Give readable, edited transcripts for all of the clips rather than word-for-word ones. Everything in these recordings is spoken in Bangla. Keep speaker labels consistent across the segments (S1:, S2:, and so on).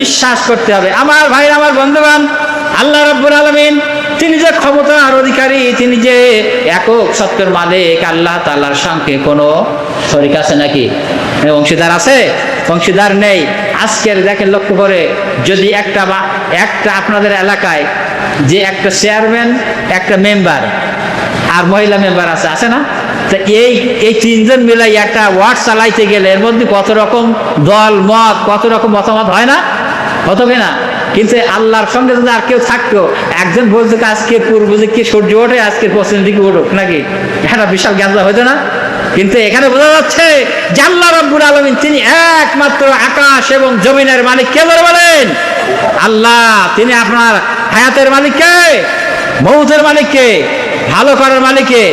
S1: বিশ্বাস করতে হবে। আমার ভাই, আমার বন্ধুগণ, আল্লাহ রাব্বুল আলামিন তিনি যে ক্ষমতার অধিকারী, তিনি যে একক সত্তার মালিক, আল্লাহ তাআলার সঙ্গে কোনো শরীক আছে নাকি? অংশীদার আছে? অংশীদার নেই। আজকের দেখেন লক্ষ্য করে, যদি একটা আপনাদের এলাকায় যে একটা চেয়ারম্যান, একটা মেম্বার আর মহিলা মেম্বার আছে না? তো এই তিনজন মিলাই একটা ওয়ার্ড চালাইতে গেলে এর মধ্যে কত রকম দল মত, কত রকম মতামত হয় না? হতো কিনা? কিন্তু আল্লাহর সঙ্গে যদি আর কেউ থাকতো, একজন বলতো আজকে পূর্ব দিকে সূর্য ওঠে, আজকে পশ্চিম দিকে উঠুক নাকি, একটা বিশাল জ্ঞানলা হইতো না? কিন্তু এখানে বোঝা যাচ্ছে যে আল্লাহ রাব্বুল আলামিন তিনি একমাত্র আকাশ এবং জমিনের মালিক। কে ধরে বলেন? আল্লাহ। তিনি আপনার হায়াতের মালিক কে? মউতের মালিক কে? ভালো করার মালিক কে?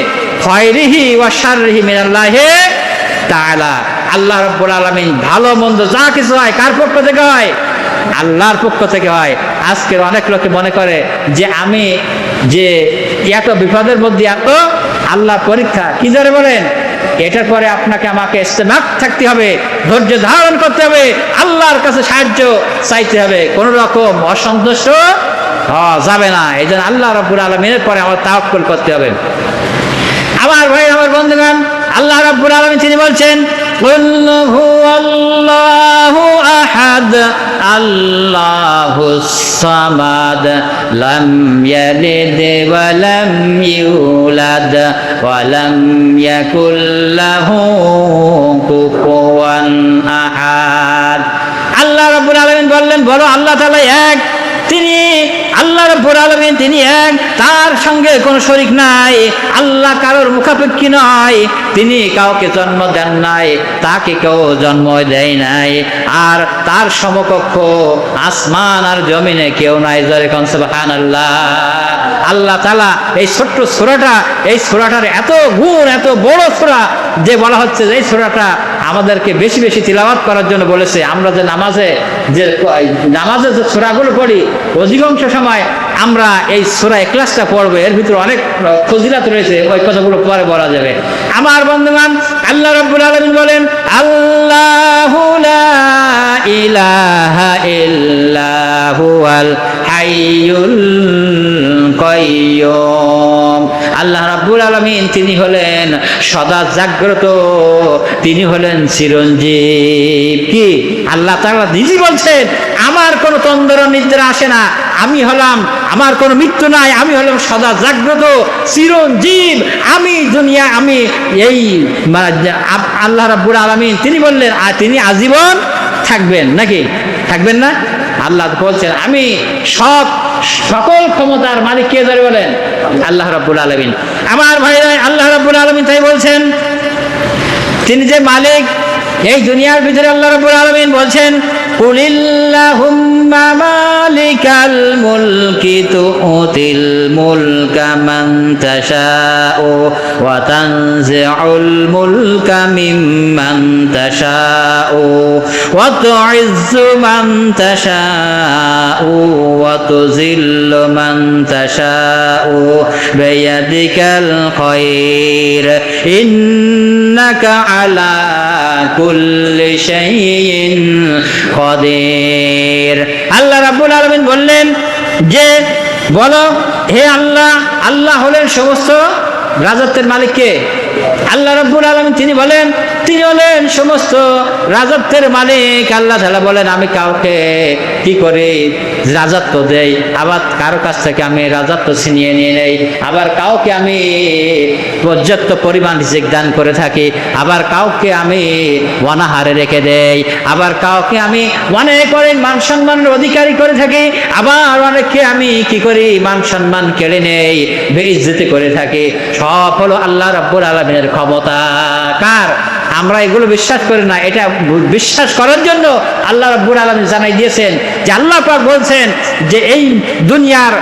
S1: খায়রিহি ওয়া শাররিহি মিনাল্লাহি তাআলা। আল্লাহ রাব্বুল আলামিন ভালো মন্দ যা কিছু হয় কার পক্ষ থেকে হয়? আল্লাহর পক্ষ থেকে হয়। আজকের অনেক লোকে মনে করে যে আমি যে এত বিপদের মধ্যে, এত আল্লাহ পরীক্ষা, কি ধরে বলেন? এটার পরে আপনাকে আমাকে ইস্তেমাক থাকতে হবে, ধৈর্য ধারণ করতে হবে, আল্লাহর কাছে সাহায্য চাইতে হবে, কোন রকম অসন্তুষ্ট হওয়া যাবে না। এই জন্য আল্লাহ রাব্বুল আলামিনের পরে আমার তাওয়াক্কুল করতে হবে। আমার ভাই, আমার বন্ধুগণ, আল্লাহ রাব্বুল আলামিন তিনি বলছেন, কুল হুয়াল্লাহু আহাদ আল্লাহুস সামাদ লাম ইয়ালিদ ওয়া লাম ইউলাদ ওয়া লাম ইয়াকুল লাহু কুফুয়ান আহাদ। আল্লাহ রাব্বুল আলামিন বললেন, বলো আল্লাহ তাআলা এক। তিনি আল্লাহ রাব্বুল আলামিন তিনি এক, তার সঙ্গে কোনো শরীক নাই। আল্লাহ কারোর মুখাপেক্ষী নয়, তিনি কাউকে জন্ম দেন নাই, তাকে কেউ জন্ম দেয় নাই, আর তার সমকক্ষ আসমান আর জমিনে কেউ নাই। জোরে কোন সুবহানাল্লাহ। আল্লাহ তাআলা এই ছোট্ট সূরাটা, এই সূরাটার এত গুণ, এত বড় সূরা যে বলা হচ্ছে যে এই সূরাটা আমাদেরকে বেশি বেশি তিলাওয়াত করার জন্য বলেছে। আমরা যে নামাজে যে সূরাগুলো পড়ি, অধিকাংশ সময় আমরা এই সূরা ইখলাসটা পড়বো, এর ভিতরে অনেক ফজিলত রয়েছে, ওই কথাগুলো পরে বলা যাবে। আমার বন্ধুগণ, আল্লাহ রাব্বুল আলামিন বলেন, আল্লাহু লা ইলাহা ইল্লা হুয়াল হাইয়ুল কাইয়্যুম। আল্লাহ রাব্বুল আলামিন তিনি হলেন সদা জাগ্রত, তিনি হলেন চিরঞ্জীব। কি আল্লাহ তাআলা নিজে বলছেন, আমার কোনো তন্দ্রা নিদ্রা আসে না, আমি হলাম, আমার কোনো মৃত্যু নাই, আমি হলাম সদা জাগ্রত চিরঞ্জীব, আমি দুনিয়া, আমি এই আল্লাহ রাব্বুল আলামিন তিনি বললেন, আর তিনি আজীবন থাকবেন নাকি? থাকবেন না? আল্লাহ বলছেন আমি সকল ক্ষমতার মালিক। কে ধরে বলেন? আল্লাহ রাব্বুল আলামিন। আমার ভাইরা, আল্লাহ রাব্বুল আলামিন তাই বলছেন, তিনি যে মালিক এই দুনিয়ার ভিতরে, আল্লাহ রাব্বুল আলামিন বলছেন, কুলিল্লাহুম্মা মালিকাল মুলকি তুতিল মুলকা মান তাশাউ ওয়া তানজিউল মুলকা মিম্মান তাশাউ ওয়া তুইজ্জু মান তাশাউ ওয়া তুযিল্লু মান তাশাউ বিয়াদিকাল খায়র ইন্নাকা আলা কুল্লি শাইইন কাদির। আল্লাহ রাব্বুল আলামিন বললেন যে বলো হে আল্লাহ, আল্লাহ হলেন সমস্ত রাজত্বের মালিক। কে? আল্লাহ রাব্বুল আলামিন তিনি বলেন, তিনি হলেন সমস্ত রাজত্বের মালিক। আল্লাহ তাআলা বলেন, আমি কাউকে কি করে রাজত্ব দেই, আবার কারো কাছ থেকে আমি রাজত্ব ছিনিয়ে নিয়ে নেই, আবার কাউকে আমি পর্যাপ্ত পরিমাণ রিজিক দান করে থাকি, আবার কাউকে আমি অনাহারে রেখে দেই, আবার কাউকে আমি অনেক করে মান সম্মানের অধিকারী করে থাকি, আবার অনেককে আমি কি করি মান সম্মান কেড়ে নেই, বেইজ্জতি করে থাকি। সব হলো আল্লাহ রাব্বুল আলামিনের ক্ষমতা। কার? আমরা এগুলো বিশ্বাস করি না। এটা বিশ্বাস করার জন্য আল্লাহ রাব্বুল আলামিন জানাই দিয়েছেন যে আল্লাহ পাক বলছেন যে এই দুনিয়ার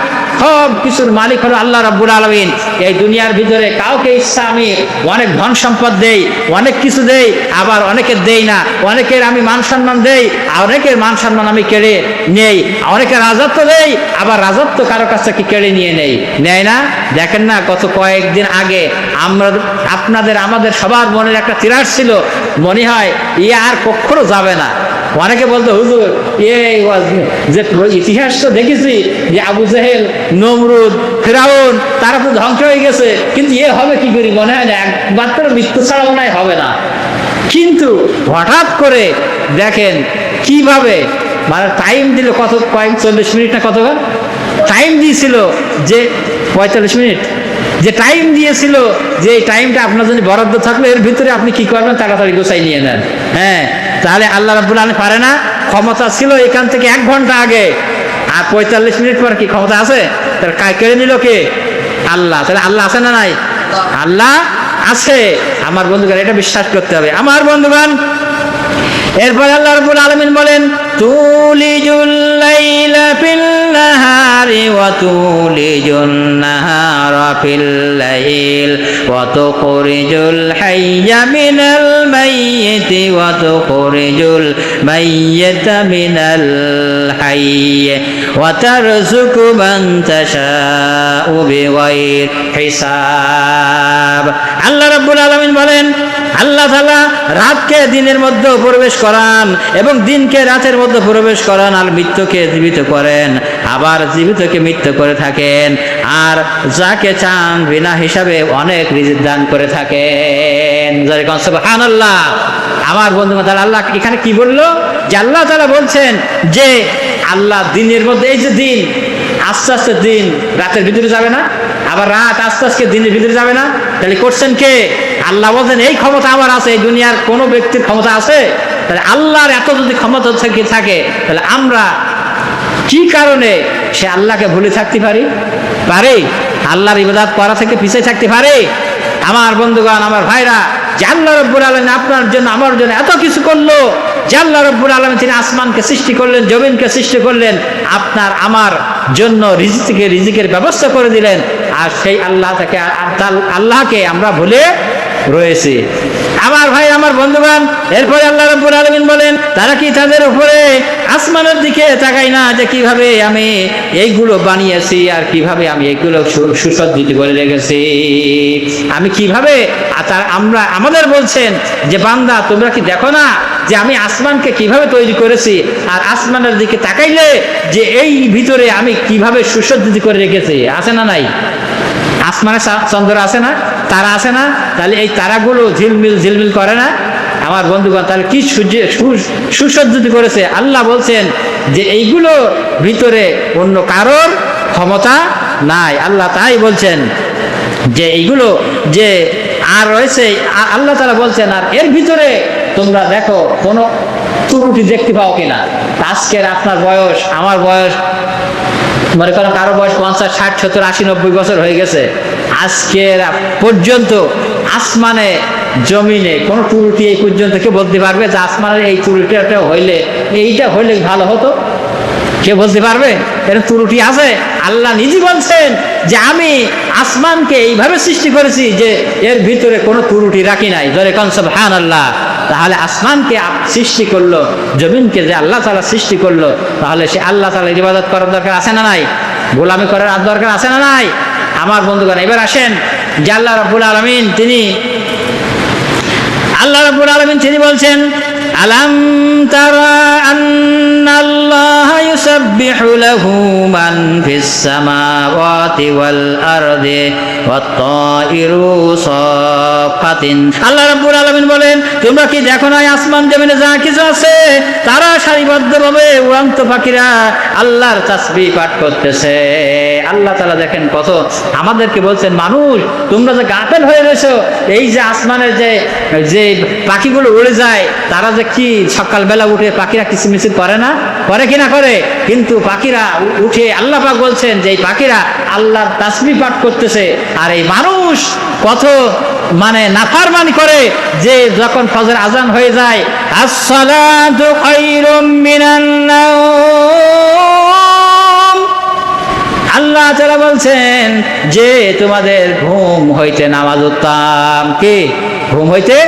S1: সব কিছুর মালিক হলো আল্লাহ রাব্বুল আলামিন। এই দুনিয়ার ভিতরে কাউকে ইচ্ছা আমি অনেক ধন সম্পদ দেই, অনেক কিছু দেই, আবার অনেকের দেই না, অনেকের আমি মান সম্মান দেই, অনেকের মান সম্মান আমি কেড়ে নেই, অনেকের রাজত্ব দেই, আবার রাজত্ব কারো কাছ থেকে কেড়ে নিয়ে নেয় না। দেখেন না, গত কয়েকদিন আগে আমরা আমাদের সবার মনের একটা তিরাস ছিল, মনে হয় আর কখনো যাবে না, অনেকে বলতো হুজুর যে ইতিহাস তো দেখেছি যে আবু জেহেল, নমরুদ, ফিরাউন তারা তো ধ্বংস হয়ে গেছে, কিন্তু হবে কি করি মনে হয় না, একমাত্র মৃত্যু ছাড়া মনে হয় হবে না। কিন্তু হঠাৎ করে দেখেন কিভাবে, মানে টাইম দিল কত, কয়েক 40 মিনিট না কতক্ষণ টাইম দিয়েছিল, যে 45 মিনিট যে টাইম দিয়েছিল, যে এই টাইমটা আপনার জন্য বরাদ্দ থাকলে এর ভিতরে আপনি কি করবেন তাড়াতাড়ি গোছাই নিয়ে নেন। হ্যাঁ, তাহলে আল্লাহ রাব্বুল আলামিন পারে না? ক্ষমতা ছিল এখান থেকে 1 ঘন্টা আগে, আর 45 মিনিট পর কি ক্ষমতা আছে? তাহলে কেড়ে নিল কে? আল্লাহ। তাহলে আল্লাহ আছে না নাই? আল্লাহ আছে। আমার বন্ধুগণ, এটা বিশ্বাস করতে হবে আমার বন্ধুগণ। এরপর আল্লাহ রাব্বুল আলামিন বলেন, তুলিজুল লাইলা ফিল নাহারি ওয়া তুলিজুন নাহারা ফিল লাইল ওয়া তুখরিজুল হাইয়া মিনাল মাইয়িতি ওয়া তুখরিজুল মাইয়িতা মিনাল হাইয়্যি ওয়া তারযুকু মান তাশাউ বিগাইরি হিসাব। আল্লাহ রাব্বুল আলামিন বলেন, আল্লাহ তাআলা রাতকে দিনের মধ্যে প্রবেশ করান এবং দিনকে রাতের মধ্যে প্রবেশ করান, আর মৃত্যুকে জীবিত করেন, আবার জীবিতকে মৃত্যু করে থাকেন, আর যাকে চান বিনা হিসাবে অনেক রিজিক দান করে থাকেন। সুবহানাল্লাহ। আমার বন্ধু, তাহলে আল্লাহ এখানে কি বললো? যে আল্লাহ তাআলা বলছেন যে আল্লাহ দিনের মধ্যে, এই যে দিন আস্তে আস্তে দিন রাতের ভিতরে যাবে না, আবার রাত আস্তে আস্তে দিনের ভিতরে যাবে না, তাহলে করছেন কে? আল্লাহ বলছেন এই ক্ষমতা আমার আছে, এই দুনিয়ার কোনো ব্যক্তির ক্ষমতা আছে? তাহলে আল্লাহর এত যদি ক্ষমতা থাকে, তাহলে আমরা কি কারণে সে আল্লাহকে ভুলে থাকতে পারি? আল্লাহর ইবাদত করা থেকে পিছিয়ে থাকতে পারি? আমার বন্ধুগণ, আমার ভাইরা, যে আল্লাহ রাব্বুল আলামিন আপনার জন্য আমার জন্য এত কিছু করলো, যে আল্লাহ রাব্বুল আলামিন তিনি আসমানকে সৃষ্টি করলেন, জমিনকে সৃষ্টি করলেন, আপনার আমার জন্য রিজিকের ব্যবস্থা করে দিলেন, আর সেই আল্লাহকে আমরা ভুলে রয়েছি। আমার ভাই, আমার বন্ধুগণ, এরপরে আল্লাহ রাব্বুল আলামিন বলেন, তারা কি তাদের উপরে আসমানের দিকে তাকায় না যে কিভাবে আমি এইগুলো বানিয়েছি, আর কিভাবে আমি এইগুলো সুসজ্জিত করে রেখেছি, আমি কিভাবে আমরা আমাদের বলছেন যে বান্দা তোমরা কি দেখো না যে আমি আসমানকে কিভাবে তৈরি করেছি, আর আসমানের দিকে তাকাইলে যে এই ভিতরে আমি কিভাবে সুসজ্জিত করে রেখেছি। আছে না নাই? আসমানে চন্দ্র আছে না, তারা আছে না? তাহলে এই তারাগুলো ঝিলমিল করে না? আমার বন্ধুগণ, তাহলে কি সুসজ্জিত করেছে। আল্লাহ বলছেন যে এইগুলো ভিতরে অন্য কারোর ক্ষমতা নাই। আল্লাহ তাই বলছেন যে এইগুলো যে আর রয়েছে, আল্লাহ তাআলা বলছেন আর এর ভিতরে তোমরা দেখো কোনো ত্রুটি দেখতে পাও কিনা। আজকের আপনার বয়স, আমার বয়স, মনে করেন কারো বয়স 50, 60, 70, 80, 90 বছর হয়ে গেছে, আজকের পর্যন্ত আসমানে জমিনে কোনো ত্রুটি এই পর্যন্ত কেউ বলতে পারবে যে আসমানের এই ত্রুটিটা হইলে, এইটা হইলে ভালো হতো? কে বলতে পারবে এর ত্রুটি আছে? আল্লাহ নিজে বলছেন যে আমি আসমানকে এইভাবে সৃষ্টি করেছি যে এর ভিতরে কোনো ত্রুটি রাখি নাই। ধরে কোন সুবহানাল্লাহ। তাহলে আসমানকে সৃষ্টি করলো, জমিনকে যে আল্লাহ তাআলা সৃষ্টি করলো, তাহলে সে আল্লাহ তাআলার ইবাদত করার দরকার আছে না নাই? গোলামি করার দরকার আছে না নাই? আমার বন্ধুগণ, এবার আসেন যে আল্লাহ রাব্বুল আলামিন তিনি বলছেন, আলাম তারা আন্নাল্লাহা ইউসাব্বিহু লাহু মান ফিস সামাওয়াতি ওয়াল আরদি ওয়াত তায়রু সাফাতিন। আল্লাহ রাব্বুল আলামিন বলেন, তোমরা কি দেখো না আসমান জমিনে যা কিছু আছে তারা সারিবদ্ধভাবে উড়ন্ত পাখিরা আল্লাহর তাসবিহ পাঠ করতেছে। আল্লাহ তাআলা দেখেন কত আমাদেরকে বলছেন, মানুষ তোমরা যে গাফেল হয়ে রয়েছো, এই যে আসমানের যে পাখিগুলো উড়ে যায়, তারা যে কি সকালবেলা উঠে পাখিরা কিচিরমিচির করে না? করে কিনা? করে। কিন্তু পাখিরা উঠে আল্লাহ পাক বলছেন যে এই পাখিরা আল্লাহর তাসবিহ পাঠ করতেছে, আর এই মানুষ কত নাফরমানি করে, যে যখন ফজর আজান হয়ে যায়, আসসালাতু খায়রুম মিনান নাওম, আল্লাহ তাআলা বলছেন যে তোমাদের ঘুম হইতে নামাজ উত্তম। কি ঘুম হইতে?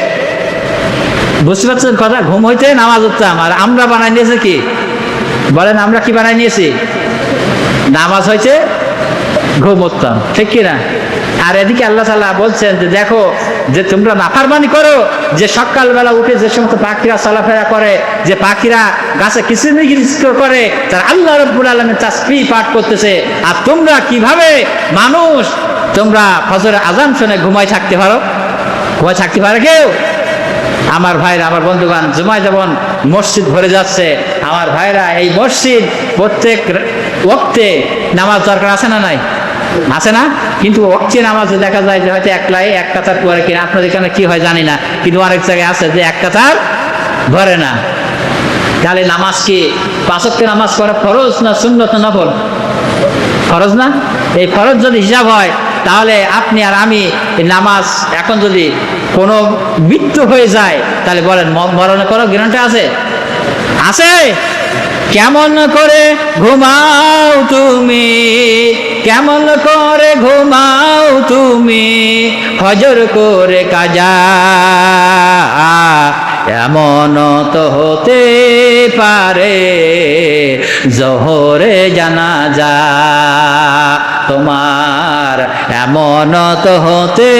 S1: বুঝতে পারছেন কথা? ঘুম হইতে নামাজ উত্তম। আর আমরা বানাই নিয়েছি কি? বলেন, আমরা কি বানাই নিয়েছি? নামাজ হইতে ঘুম উত্তম, ঠিক কিনা? আর এদিকে আল্লাহ তাআলা বলছেন যে দেখো যে তোমরা নাফরমানি করো, যে সকালবেলা উঠে যে সমস্ত পাখিরা চলাফেরা করে, যে পাখিরা গাছে কিচিরমিচির করে, তার আল্লাহ রাব্বুল আলামিন তাসবিহ পাঠ করতেছে, আর তোমরা কিভাবে মানুষ তোমরা ফজরের আযান শুনে ঘুমায় থাকতে পারো? ঘুমায় থাকতে পারে কেউ? আমার ভাইরা, আমার বন্ধুগণ, জুমায় যেমন মসজিদ ভরে যাচ্ছে, আমার ভাইরা এই মসজিদ প্রত্যেক ওয়াক্তে নামাজ দরকার আছে না নাই? আছে না? কিন্তু ওয়াক্তে নামাজে দেখা যায় যে হয়তো এক কাতার পরে কিনা, আপনাদের এখানে কি হয় জানি না, কিন্তু অনেক জায়গায় আছে যে এক কাতার ভরে না। তাহলে নামাজ কি 5 ওয়াক্ত নামাজ পড়া ফরজ না সুন্নত না নফল? ফরজ না? এই ফরজ যদি হিসাব হয় তাহলে আপনি আর আমি নামাজ এখন যদি কোনো মৃত্যু হয়ে যায় তাহলে বলেন মরণে কোনো গ্যারান্টি আছে? আছে? কেমন করে ঘুমাও তুমি, কেমন করে ঘুমাও তুমি, ফজর করে কাজা, এমন তো হতে পারে জোহরে জানাজা তোমার, এমন তো হতে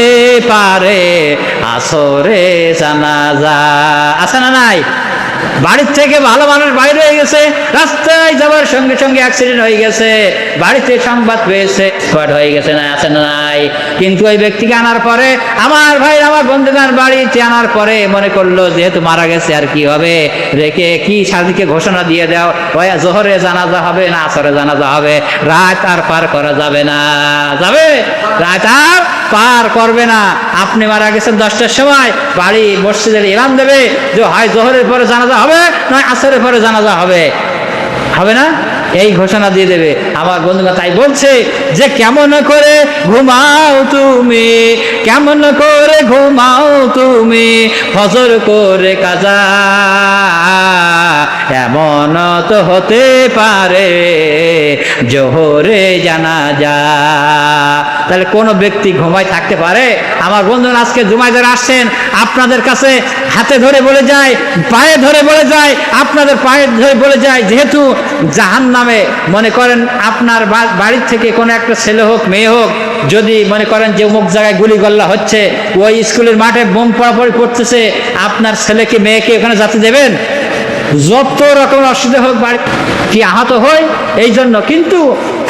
S1: পারে আসরে জানাজা। আছে না নাই? বাড়ির থেকে ভালো মানুষ বাইরে হয়ে গেছে, রাস্তায় যাওয়ার সঙ্গে সঙ্গে অ্যাক্সিডেন্ট হয়ে গেছে, বাড়িতে সংবাদ পেয়েছে স্পট হয়ে গেছে, না আছে না নাই? কিন্তু ওই ব্যক্তিকে আনার পরে, আমার ভাই আমার বন্ধুগান বাড়িতে আনার পরে মনে করলো যেহেতু মারা গেছে আর কি হবে, রেখে কি সাদিকে ঘোষণা দিয়ে দাও, ওই জোহরে জানাজা হবে না আসরে জানাজা হবে, রাত আর পার করা যাবে না। যাবে? রাত আর পার করবে না। আপনি মারা গেছেন 10টার সময়, বাড়ি মসজিদের ইমাম দেবে যে হয় জোহরের পরে জানাজা হবে নয় আসরের পরে জানাজা হবে, হবে না? এই ঘোষণা দিয়ে দেবে। আমার বন্ধুরা তাই বলছে যে কেমন করে ঘুমাও তুমি, কেমন করে ঘুমাও তুমি, ফজর করে কাজা, এমন তো হতে পারে জোহরে জানাজা। তাহলে কোনো ব্যক্তি ঘুমায় থাকতে পারে? আমার বন্ধুরা আজকে জুমায় যারা আসছেন, আপনাদের কাছে হাতে ধরে বলে যায়, পায়ে ধরে বলে যায়, আপনাদের পায়ে ধরে বলে যায়, যেহেতু জাহান্নামে মনে করেন আপনার বাড়ির থেকে কোনো একটা ছেলে হোক মেয়ে হোক, যদি মনে করেন যে অমুক জায়গায় গুলিগোল্লা হচ্ছে, ওই স্কুলের মাঠে বোম পড়াপড়ি করতেছে, আপনার ছেলেকে মেয়েকে ওখানে যেতে দেবেন? যত রকম অসুবিধা হোক, বাড়ি কি আহত হয় এই জন্য, কিন্তু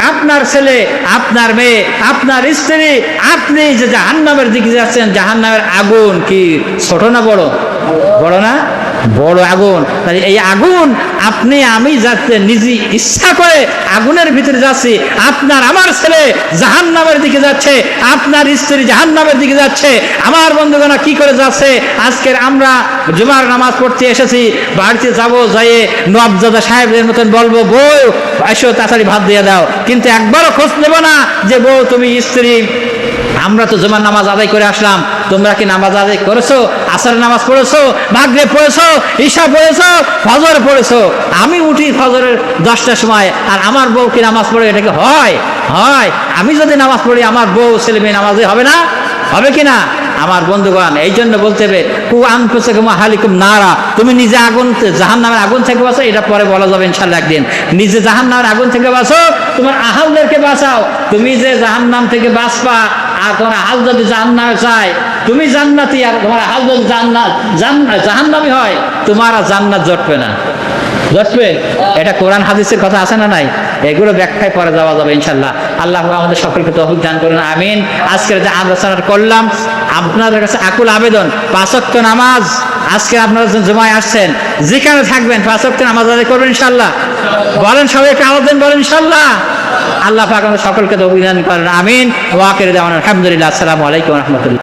S1: আপনার ছেলে, আপনার মেয়ে, আপনার স্ত্রী, আপনি যে জাহান্নামের দিকে যাচ্ছেন, জাহান্নামের আগুন কি ছোট না বড়? বড় না? বড় আগুন। তাহলে এই আগুন আপনি আমি যাচ্ছে নিজে ইচ্ছা করে আগুনের ভিতরে যাচ্ছি, আপনার আমার ছেলে জাহান্নামের দিকে যাচ্ছে, আপনার স্ত্রী জাহান্নামের দিকে যাচ্ছে। আমার বন্ধুগণ কি করে যাচ্ছে? আজকের আমরা জুমার নামাজ পড়তে এসেছি, বাড়িতে যাবো, যাইয়ে নবজাদা সাহেবদের মতন বলবো বউ এসো তাড়াতাড়ি ভাত দিয়ে দাও, কিন্তু একবারও খোঁজ নেব না যে বউ তুমি স্ত্রী আমরা তো জুমার নামাজ আদায় করে আসলাম, তোমরা কি নামাজ আদায় করেছো? আসরের নামাজ পড়েছো, মাগরিব পড়েছো, ঈশা পড়েছো, ফজর পড়েছো? আমি উঠি ফজরের 10টার সময়, আর আমার বউ কি নামাজ পড়ে? এটা কি হয়? হয়? আমি যদি নামাজ পড়ি, আমার বউ ছেলে মেয়ে নামাজে হবে না? হবে কি না? আমার বন্ধুগণ এই জন্য বলতে হবে কু আনফুসাকুম আহলিকুম নারা, তুমি নিজে আগুন, জাহান্নামের আগুন থেকে বাঁচো, এটা পরে বলা যাবে ইনশাআল্লাহ একদিন। নিজে জাহান্নামের আগুন থেকে বাঁচো, তোমার আহালদেরকে বাঁচাও। তুমি যে জাহান্নাম থেকে বাঁচবা, আর তোমার আহাল যদি জাহান্নামে চায়, তুমি জান্নাতি, আর তোমার আহাল যদি জাহান্নামী হয়, তোমার আর জান্নাত জটবে না। জটবে? এটা কোরআন হাদিসের কথা আছে না নাই? এগুলো ব্যাখ্যায় পরে যাওয়া যাবে ইনশাআল্লাহ। আল্লাহ আমাদের সকলকে তৌফিক দান করুন, আমিন। আজকের যে আলোচনা করলাম, আপনাদের কাছে আকুল আবেদন, 5 ওয়াক্ত নামাজ আজকে আপনারা জুমায় আসছেন, যেখানে থাকবেন 5 ওয়াক্ত নামাজ আদায় করবেন ইনশাআল্লাহ। বলেন সবাই একটা আওয়াজ দেন, বলেন ইনশাআল্লাহ। আল্লাহ পাক আমাদের সকলকে তৌফিক দান করেন, আমিন। ওয়া আখিরু দাওয়ানা আলহামদুলিল্লাহ। আসসালামু আলাইকুম ওয়া রাহমাতুল্লাহ।